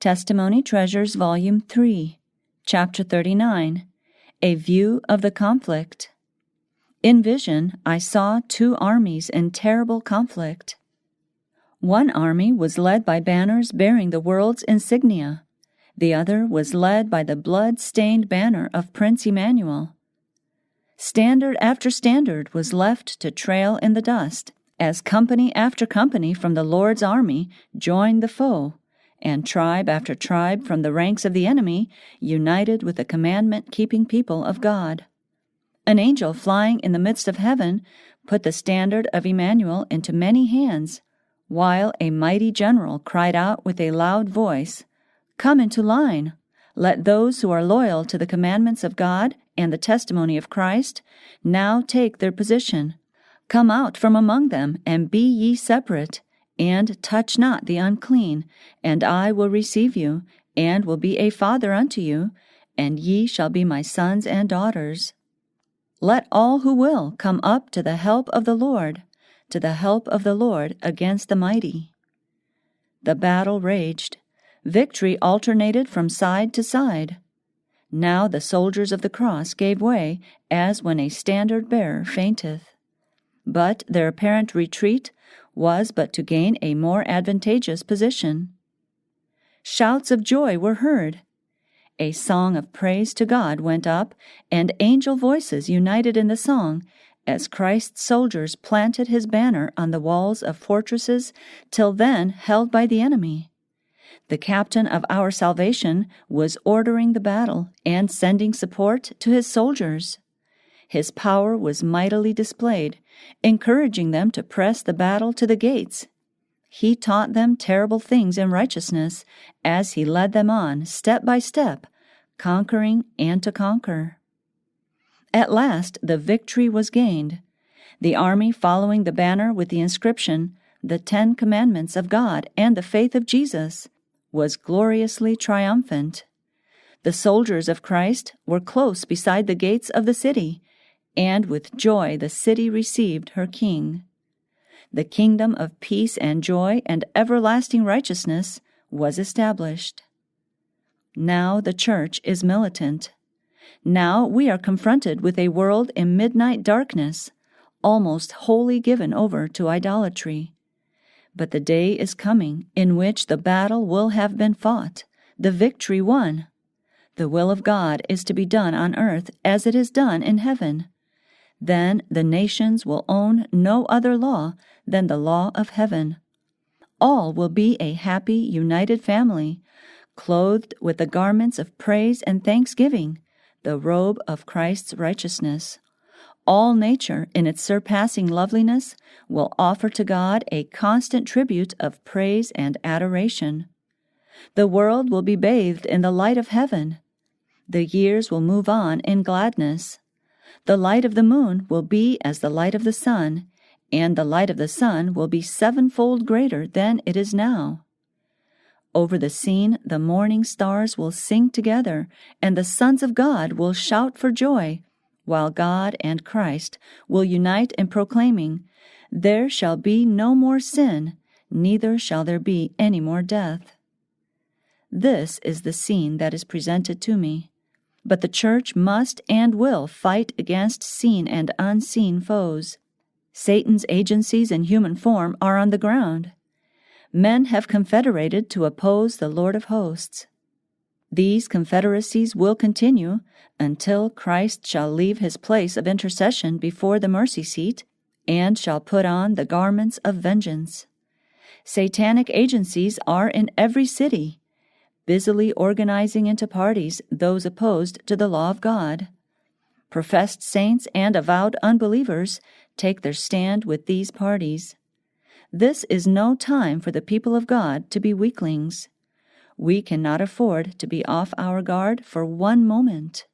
Testimony Treasures, Volume 3, Chapter 39, A View of the Conflict. In vision, I saw two armies in terrible conflict. One army was led by banners bearing the world's insignia. The other was led by the blood-stained banner of Prince Emmanuel. Standard after standard was left to trail in the dust, as company after company from the Lord's army joined the foe, and tribe after tribe from the ranks of the enemy united with the commandment-keeping people of God. An angel flying in the midst of heaven put the standard of Emmanuel into many hands, while a mighty general cried out with a loud voice, "Come into line! Let those who are loyal to the commandments of God and the testimony of Christ now take their position. Come out from among them, and be ye separate, and touch not the unclean, and I will receive you, and will be a father unto you, and ye shall be my sons and daughters. Let all who will come up to the help of the Lord against the mighty." The battle raged. Victory alternated from side to side. Now the soldiers of the cross gave way, as when a standard-bearer fainteth. But their apparent retreat was but to gain a more advantageous position. Shouts of joy were heard. A song of praise to God went up, and angel voices united in the song, as Christ's soldiers planted his banner on the walls of fortresses till then held by the enemy. The captain of our salvation was ordering the battle and sending support to his soldiers. His power was mightily displayed, encouraging them to press the battle to the gates. He taught them terrible things in righteousness as he led them on, step by step, conquering and to conquer. At last the victory was gained. The army following the banner with the inscription, "The 10 Commandments of God and the Faith of Jesus," was gloriously triumphant. The soldiers of Christ were close beside the gates of the city, and with joy the city received her King. The kingdom of peace and joy and everlasting righteousness was established. Now the church is militant. Now we are confronted with a world in midnight darkness, almost wholly given over to idolatry. But the day is coming in which the battle will have been fought, the victory won. The will of God is to be done on earth as it is done in heaven. Then the nations will own no other law than the law of heaven. All will be a happy, united family, clothed with the garments of praise and thanksgiving, the robe of Christ's righteousness. All nature, in its surpassing loveliness, will offer to God a constant tribute of praise and adoration. The world will be bathed in the light of heaven. The years will move on in gladness. The light of the moon will be as the light of the sun, and the light of the sun will be 7-fold greater than it is now. Over the scene the morning stars will sing together, and the sons of God will shout for joy, while God and Christ will unite in proclaiming, "There shall be no more sin, neither shall there be any more death." This is the scene that is presented to me. But the church must and will fight against seen and unseen foes. Satan's agencies in human form are on the ground. Men have confederated to oppose the Lord of hosts. These confederacies will continue until Christ shall leave his place of intercession before the mercy seat and shall put on the garments of vengeance. Satanic agencies are in every city, busily organizing into parties those opposed to the law of God. Professed saints and avowed unbelievers take their stand with these parties. This is no time for the people of God to be weaklings. We cannot afford to be off our guard for one moment.